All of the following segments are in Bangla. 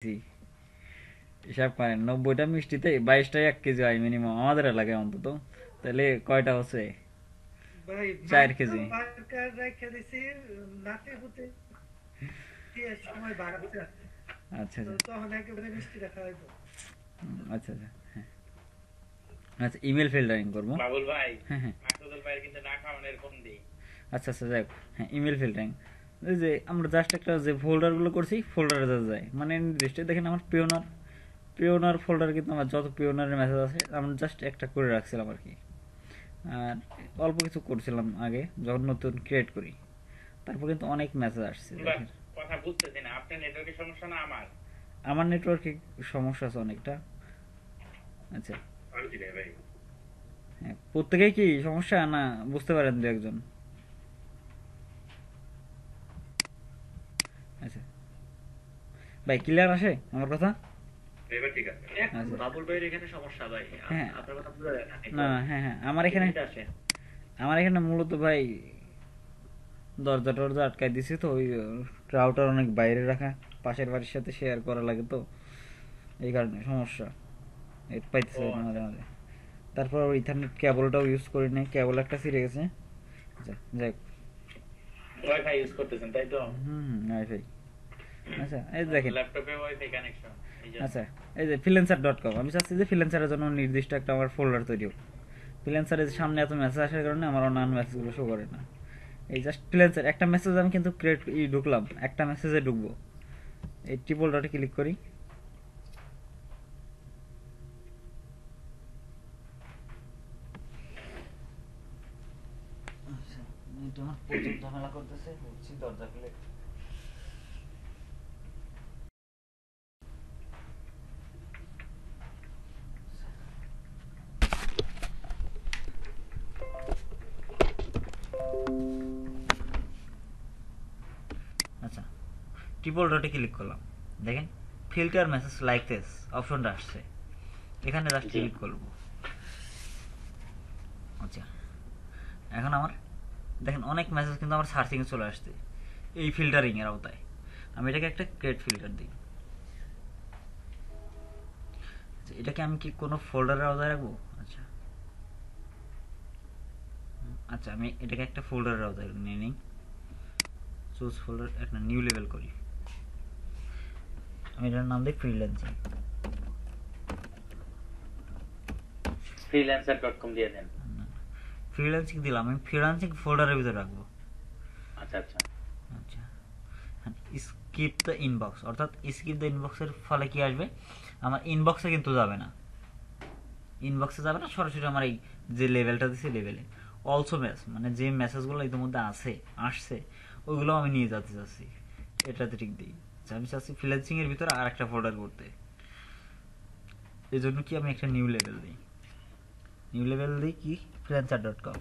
জি, হিসাব করেন 90টা মিষ্টিতে 22টাই 1 কেজি হয় মিনিমাম আমাদের এলাকায় অন্তত। তাহলে কয়টা হচ্ছে? ভাই মার 4 কেজি। তো মার্কার রেখে দিছি নাতি পুতি বিয়ের সময় বাড়াচ্ছে আছে। আচ্ছা তো আচ্ছা। তখন একেবারে মিষ্টি রাখা হইব। আচ্ছা আচ্ছা। আচ্ছা, ইমেল ফিল্টারিং করবো। বাবুল ভাই, হ্যাঁ হ্যাঁ। মাকসুদুল ভাইয়ের কিন্তু না খাওয়ানোর কম দিই। আচ্ছা আচ্ছা, যাক। হ্যাঁ, ইমেল ফিল্টারিং। এই যে আমরা জাস্ট একটা যে ফোল্ডারগুলো করছি ফোল্ডারে যা যায়, মানে নির্দিষ্ট দেখেন আমার পিওনার পিওনার ফোল্ডার, কিন্তু আমার যত পিওনারের মেসেজ আছে আমরা জাস্ট একটা করে রাখছিলাম আর কি। আর অল্প কিছু করছিলাম আগে যখন নতুন ক্রিয়েট করি, তারপর কিন্তু অনেক মেসেজ আসছে বা দেখেন। কথা বুঝতেছি না, আপনার নেটওয়ার্কের সমস্যা না আমার? আমার নেটওয়ার্কে সমস্যা আছে অনেকটা। আচ্ছা। আমি রে ভাই। হ্যাঁ, প্রত্যেকেই কি সমস্যা না বুঝতে পারেন দু একজন? আচ্ছা ভাই, ক্লিয়ার আসে আমার কথা? এবার ঠিক আছে। আচ্ছা। বাবুল ভাইয়ের এখানে সমস্যা ভাই। হ্যাঁ। আপনার কথা বোঝা যায় না, না নেটওয়ার্ক হ্যাঁ হ্যাঁ, আমার এখানে লিমিট আসে। মূলত ভাই দরজা টরজা আটকাই দিছি তো, ওই রাউটার অনেক বাইরে রাখা, পাশের বাড়ির সাথে শেয়ার করা লাগে তো, এই কারণে সমস্যা। নেট পাইতেছে ও না মাঝে আচ্ছা মাঝে। তারপর ওই ইথারনেট কেবলটাও ইউজ করি নাই, কেবল একটা ছিঁড়ে গেছে। আচ্ছা, যাই হোক। ওয়াইফাই ইউজ করতেছেন তাই তো? হুম হুম, ওয়াইফাই। আচ্ছা, এই যে দেখেন। ল্যাপটপে ওয়াইফাই কানেকশন, এই জন্য। আচ্ছা, এই যে freelancer.com, আমি চাচ্ছি যে ফ্রিল্যান্সারের জন্য নির্দিষ্ট একটা আমার ফোল্ডার তৈরি হোক। ফ্রিল্যান্সারের সামনে এত মেসেজ আসার কারণে আমার অন্যান্য মেসেজগুলো শো করে না। এই জাস্ট ফ্রিল্যান্সার একটা মেসেজ আমি কিন্তু ক্রিয়েট ঢুকলাম, একটা মেসেজে ঢুকবো। এই ট্রিপল ডটে ক্লিক করি। আচ্ছা, এটা আমার প্রচুর ঝামেলা করতেছে, বুঝছি, দরজা খুলে। আচ্ছা, ট্রিপল ডটে ক্লিক করলাম। দেখেন ফিল্টার মেসেজ লাইক দিস অপশনটা আসছে, এখানে জাস্ট জি। ক্লিক করবো। আচ্ছা, এখন আমার দেখেন অনেক মেসেজ কিন্তু আমার সার্চিংয়ে চলে আসছে এই ফিল্টারিংয়ের আওতায়। আমি এটাকে একটা ক্রিয়েট ফিল্টার দিই। আচ্ছা, এটাকে আমি কি কোনো ফোল্ডারের আওতায় রাখবো? আচ্ছা আচ্ছা, আমি এটাকে একটা ফোল্ডারের আওতায় নিয়ে নিই। চুজ ফোল্ডার, একটা নিউ লেভেল করি। আমি এটার নাম দিই ফ্রিল্যান্সিং। freelancer.com দিয়ে দেন। ফ্রিল্যান্সিং দিলাম, আমি ফ্রিল্যান্সিং ফোল্ডারের ভিতরে রাখবো। আচ্ছা আচ্ছা। আচ্ছা, স্কিপ দ্য ইনবক্স, অর্থাৎ স্কিপ দ্য ইনবক্সের ফলে কি আসবে, আমার ইনবক্সে কিন্তু যাবে না। ইনবক্সে যাবে না, সরাসরি আমার এই যে লেভেলটা দিছি লেভেলে অলসো মানে যে মেসেজগুলো ইতিমধ্যে আসছে ওইগুলো আমি নিয়ে যেতে চাচ্ছি। এটাতে ঠিক দিই। আচ্ছা, আমি চাচ্ছি ফ্রিল্যান্সিং এর ভিতরে আর একটা ফোল্ডার করতে। এই জন্য কি আমি একটা নিউ লেভেল দিই। নিউ লেভেল দিই কি, ফ্রিল্যান্সার.com।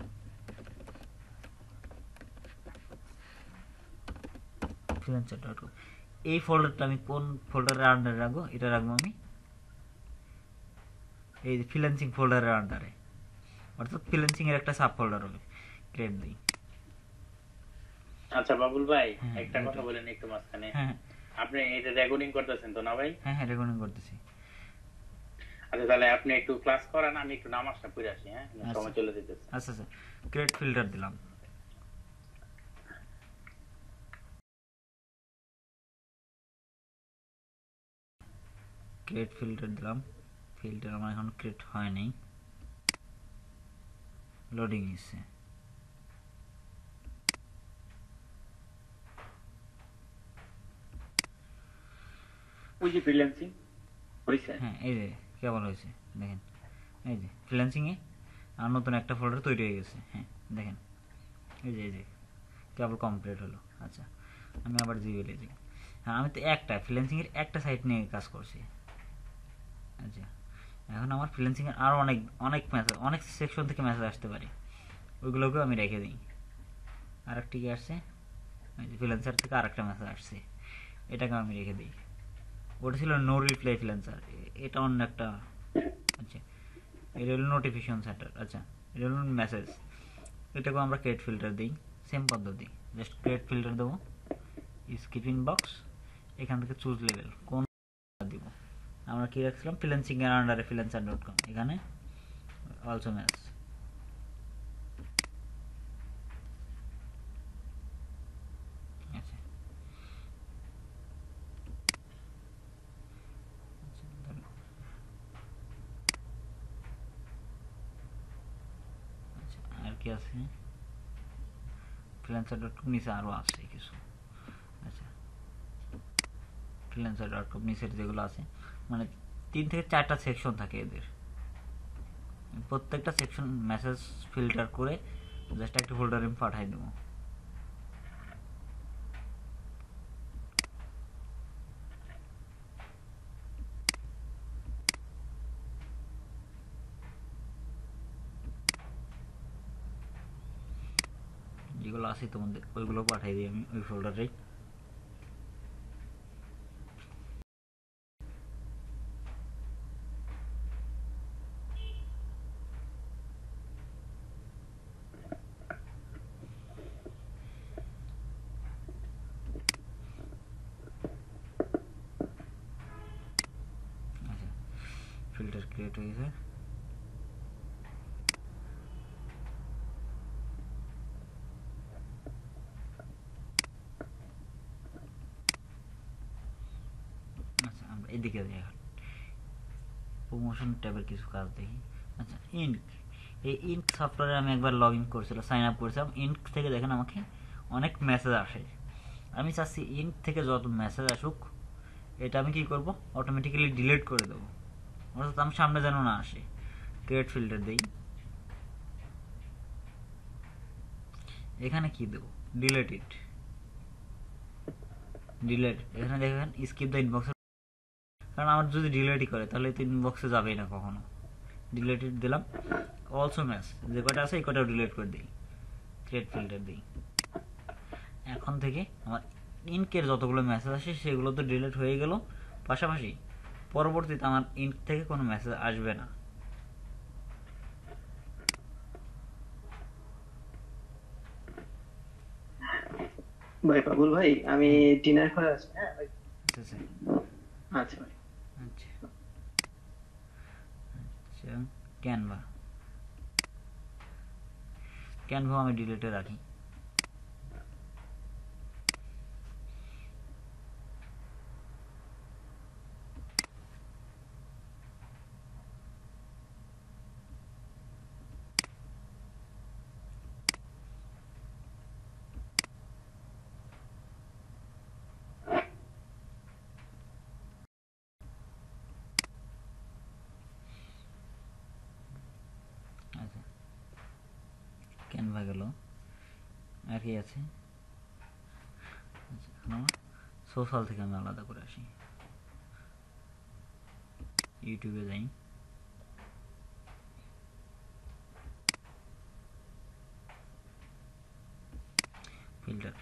ফ্রিল্যান্সার.com, এই ফোল্ডারটা আমি কোন ফোল্ডারের আন্ডারে রাখবো? এটা রাখবো আমি এই ফ্রিল্যান্সিং ফোল্ডারের আন্ডারে, অর্থাৎ ফ্রিল্যান্সিং এর একটা সাব ফোল্ডার হবে। ক্রিয়েট দিই। আচ্ছা বাবুল ভাই, হ্যাঁ একটা কথা এটা। বলেন একটু মাঝখানে। হ্যাঁ আপনি এটা রেকর্ডিং করতেছেন তো না ভাই? হ্যাঁ হ্যাঁ, রেকর্ডিং করতেছি। আচ্ছা তাহলে আপনি একটু ক্লাস করান, আমি একটু নামাজটা পড়ে আসি, হ্যাঁ? আচ্ছা সময় চলে যেতেছে। আচ্ছা আচ্ছা, ক্রিয়েট ফিল্টার দিলাম। ক্রিয়েট ফিল্টার দিলাম। ফিল্টার আমার এখন ক্রিয়েট হয়নি, লোডিং নিচ্ছে। ওই যে ফ্রিল্যান্সিং হয়েছে। হ্যাঁ, এই যে কেবল হয়েছে, দেখেন। এই যে ফ্রিল্যান্সিংয়ে আর নতুন একটা ফোল্ডার তৈরি হয়ে গেছে। হ্যাঁ দেখেন, এই যে কেবল কমপ্লিট হলো। আচ্ছা, আমি আবার জিমেলে যাই। হ্যাঁ, আমি তো একটা ফ্রিল্যান্সিংয়ের একটা সাইট নিয়ে কাজ করছি। আচ্ছা, এখন আমার ফ্রিল্যান্সিংয়ের আরও অনেক অনেক মেসেজ, অনেক সেকশন থেকে মেসেজ আসতে পারে, ওইগুলোকেও আমি রেখে দিই। আর একটি কি আসছে, ফ্রিল্যান্সার থেকে আর একটা মেসেজ আসছে, এটাকে আমি রেখে দিই। ওটা ছিল নো রিপ্লাই ফ্রিল্যান্সার, এটা অন্য একটা। আচ্ছা, এটা হলো নোটিফিকেশন সেন্টার। আচ্ছা, এটা হলো মেসেজ, এটাকেও আমরা ক্রিয়েট ফিল্টার দিই। সেম পদ্ধতি, জাস্ট ক্রিয়েট ফিল্টার দেবো, স্কিপ ইনবক্স, এখান থেকে চুজ লেভেল কোন আমরা কি রাখছিলাম, ফ্রিল্যান্সিং এর আন্ডারে freelancer.com, এখানে অলসো ম্যাচ। আচ্ছা আচ্ছা, আর কি আছে, freelancer.com নিচে আরও আছে কিছু। আচ্ছা freelancer.com নিচের যেগুলো আছে, মানে 3 থেকে 4টা সেকশন থাকে এদের, প্রত্যেকটা সেকশন মেসেজ ফিল্টার করে জাস্ট একটা ফোল্ডারে আমি পাঠাই দেবো। যেগুলো আছে তোমাদের ওইগুলো পাঠাই দিই আমি ওই ফোল্ডারে। আচ্ছা ফিল্টার ক্রিয়েট হয়েছে। আচ্ছা আমরা এদিকে যাই, এখন প্রমোশন ট্যাবের কিছু কাজ দেখি। আচ্ছা ইনক, এই ইনক সফটওয়্যারে আমি একবার লগ ইন করছিলাম, সাইন আপ করেছিলাম। ইনক থেকে দেখেন আমাকে অনেক মেসেজ আসে, আমি চাচ্ছি ইনক থেকে যত মেসেজ আসুক এটা আমি কি করব, অটোমেটিক্যালি ডিলিট করে দেবো, অর্থাৎ আমার সামনে যেন না আসে। ক্রিয়েট ফিল্টার দেই, এখানে কি দেবো, ডিলিট ইট, ডিলিট। এখানে দেখেন স্কিপ দ্য ইনবক্স, কারণ আমার যদি ডিলিটই করে তাহলে তো ইনবক্সে যাবেই না কখনো। ডিলিট ইট দিলাম, অলসো ম্যাচ যে কটা আছে এই কটাও ডিলিট করে দিই, ক্রিয়েট ফিল্টার দিই। এখন থেকে আমার ইনকের যতগুলো মেসেজ আসে সেগুলো তো ডিলিট হয়ে গেল, পাশাপাশি পরবর্তীতে আমার ইনক থেকে কোনো মেসেজ আসবে না। ভাই পাগল ভাই, আমি ডিনার করে আসছি। হ্যাঁ ভাই। আচ্ছা আচ্ছা আচ্ছা ভাই। আচ্ছা আচ্ছা ক্যানভা, ক্যানভা আমি ডিলিটে রাখি। আচ্ছা ক্যানভা গেল, আর কি আছে। আচ্ছা এখন আমার সোশ্যাল থেকে আমি আলাদা করে আসি, ইউটিউবে যাই, filter,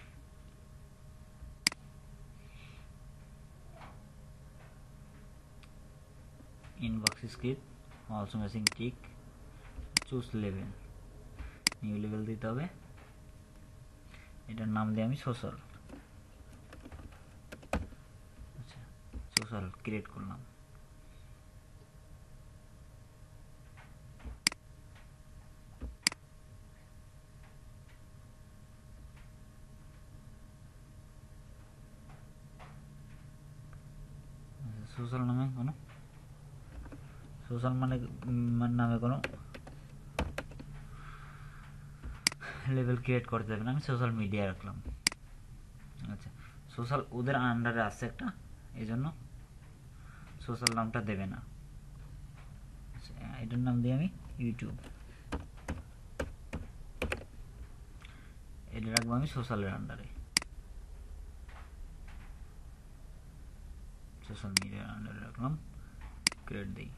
inbox script, also matching tick, choose level, new level দিতে হবে, এটার নাম দিই আমি সোশ্যাল। আচ্ছা সোশ্যাল ক্রিয়েট করলাম। সোশ্যাল নামে কোনো সোশ্যাল নামে কোনো লেভেল ক্রিয়েট করতে দেবে না, আমি সোশ্যাল মিডিয়া রাখলাম। আচ্ছা সোশ্যাল ওদের আন্ডারে আছে একটা, এই জন্য সোশ্যাল নামটা দেবে না। আচ্ছা এটার নাম দিই আমি ইউটিউব, এটা রাখবো আমি সোশ্যালের আন্ডারে, সোশ্যাল মিডিয়ার আন্ডারে রাখলাম, ক্রিয়েট দিই।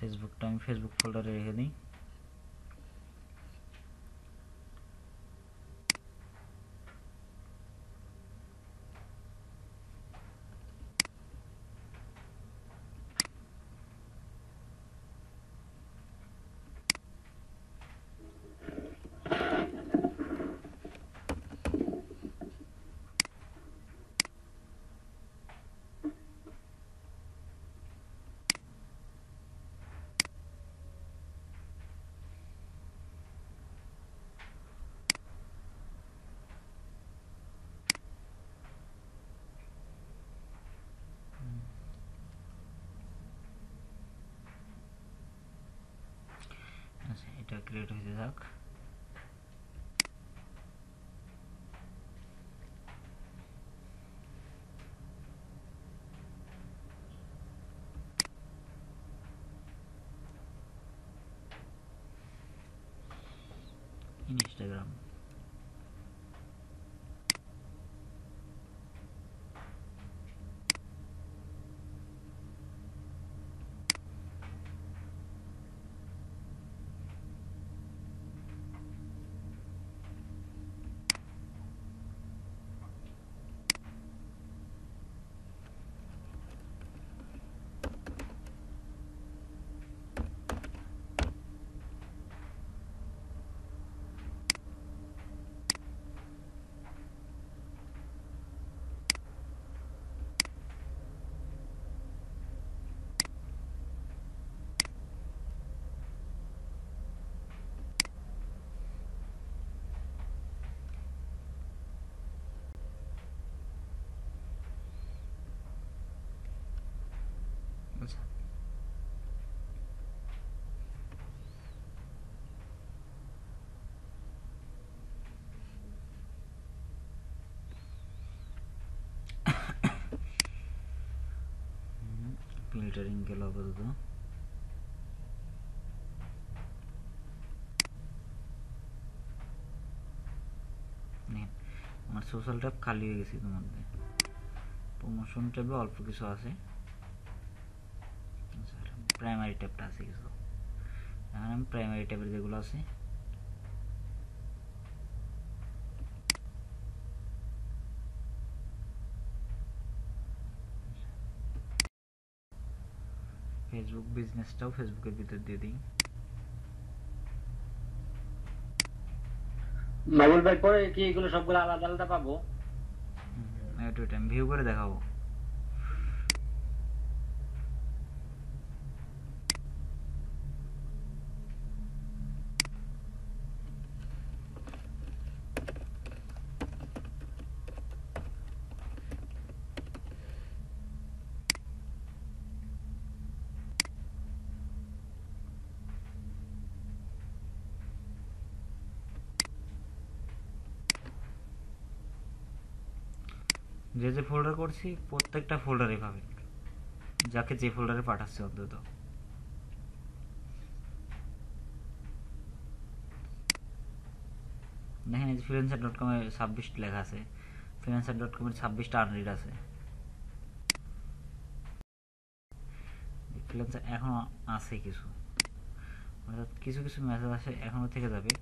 ফেসবুকটা আমি ফেসবুক ফোল্ডারে রেখে দিই। এটা ক্রিয়েট হয়ে যাক। ইনস্টাগ্রাম আচ্ছা ফিল্টারিং গেল আপাতত। আমার সোশ্যাল ট্যাব খালি হয়ে গেছে তোমাদের, প্রমোশন ট্যাবে অল্প কিছু আছে, প্রাইমারি ট্যাবটা আছে কিছু। এখন আমি প্রাইমারি ট্যাবের যেগুলো আছে ফেসবুক বিজনেসটাও ফেসবুকের ভিতর দিয়ে দিই। বাবুল ভাই পরে কি এগুলো সবগুলো আলাদা আলাদা পাবো? একটু টাইম ভিউ করে দেখাবো। যে যে ফোল্ডার করছি প্রত্যেকটা ফোল্ডারে পাবেন, যাকে যে ফোল্ডারে পাঠাচ্ছে অন্তত। দেখেন এই যে ফ্রিল্যান্সার.com এ 26 লেখা আছে, ফ্রিল্যান্সার.com এর 26টা আনরিড আছে। ফ্রিল্যান্সার এখনো আছে কিছু, অর্থাৎ কিছু কিছু মেসেজ আসে এখনো থেকে যাবে,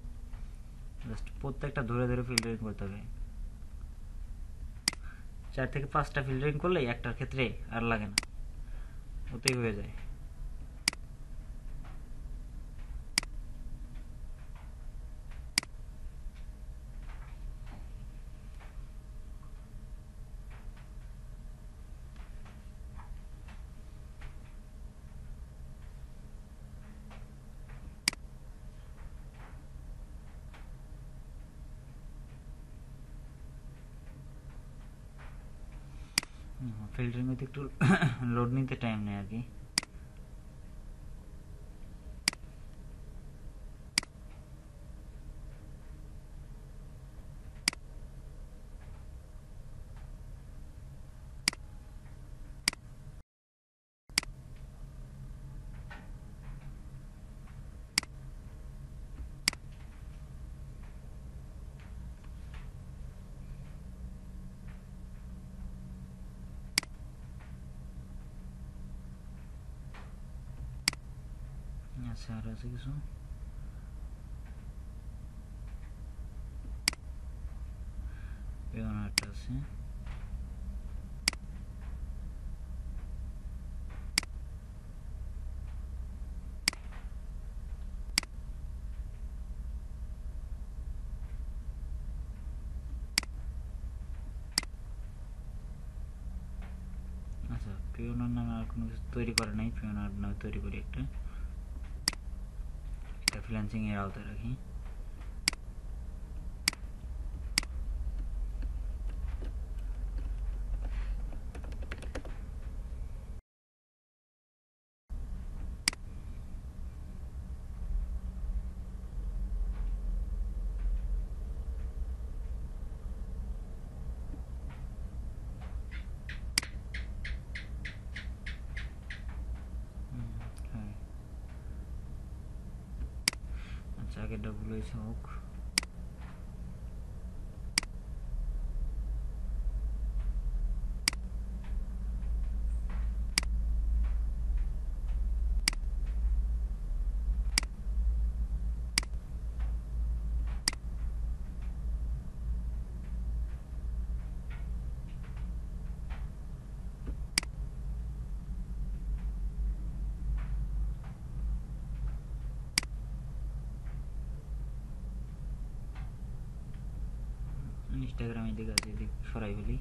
জাস্ট প্রত্যেকটা ধরে ধরে ফিল্টারিং করতে হবে। 4 থেকে 5টা ফিল্টারিং করলে একটার ক্ষেত্রে আর লাগে না, ওতেই হয়ে যায়। ফিল্টারিং হইতে একটু লোড নিতে টাইম নেয় আর কি। আচ্ছা আর আছে কিছু, পেওনাটা আছে। আচ্ছা পিওনার নামে আর কোনো কিছু তৈরি করে নাই, পিওনার নামে তৈরি করি একটা, এটা ফ্রিল্যান্সিং এর আওতায় রাখি। আগেরটা ভুল হয়েছে হোক। ইনস্টাগ্রাম এদিকে আছে, এদিক সরাই ফেলি।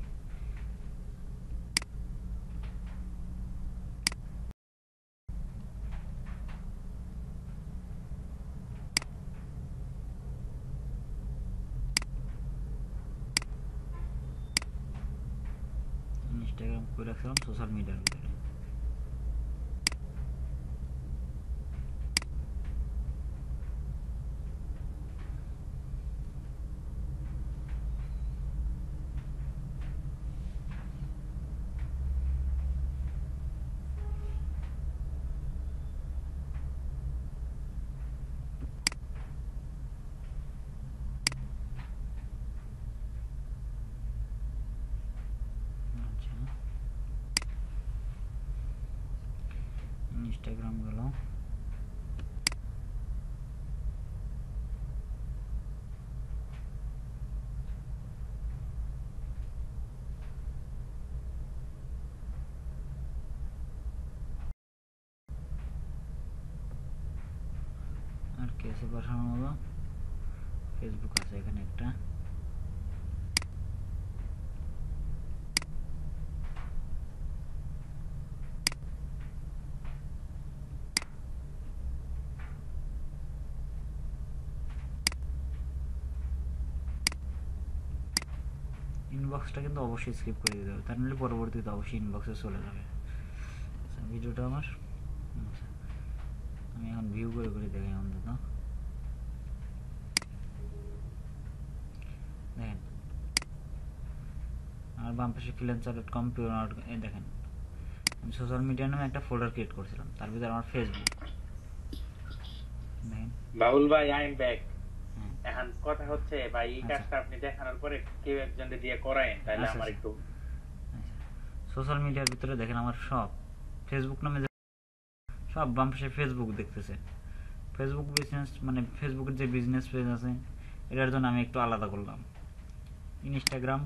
ইনস্টাগ্রাম করে রাখছিলাম সোশ্যাল মিডিয়ার ভিতরে। আচ্ছা, ইনস্টাগ্রাম গেল। আর কি আছে পাঠানো হলো? ফেসবুক আছে এখানে একটা। ইনবক্সটা কিন্তু অবশ্যই স্কিপ করে দিতে হবে, তার নাহলে পরবর্তীতে অবশ্যই ইনবক্সে চলে যাবে। আচ্ছা, ভিডিওটা আমার আচ্ছা, আমি এখন ভিউ করে করে দেখাই অন্তত। দেখেন আমার বাম পাশে freelancer.com দেখেন আমি সোশ্যাল মিডিয়া নামে একটা ফোল্ডার ক্রিয়েট করেছিলাম, তার ভিতরে আমার ফেসবুক। দেখেন বাবুল ভাই আই এম ব্যাক। হ্যাঁ, এখন কথা হচ্ছে ভাই এই আচ্ছা। কাজটা আপনি দেখানোর পরে কেউ একজনকে দিয়ে করায়েন, তাহলে আচ্ছা, আমার আচ্ছা। একটু সোশ্যাল মিডিয়ার ভিতরে দেখেন আমার সব ফেসবুক নামে সব বাম পাশে ফেসবুক দেখতেছে। ফেসবুক বিজনেস মানে ফেসবুকের যে বিজনেস পেজ আছে এটার জন্য আমি একটু আলাদা করলাম। ইনস্টাগ্রাম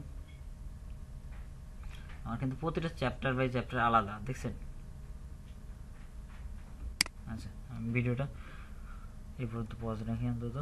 আমার কিন্তু প্রতিটা চ্যাপ্টার বাই চ্যাপ্টার আলাদা, দেখছেন? আচ্ছা, আমি ভিডিওটা এই পর্যন্ত পজ রাখি অন্তত।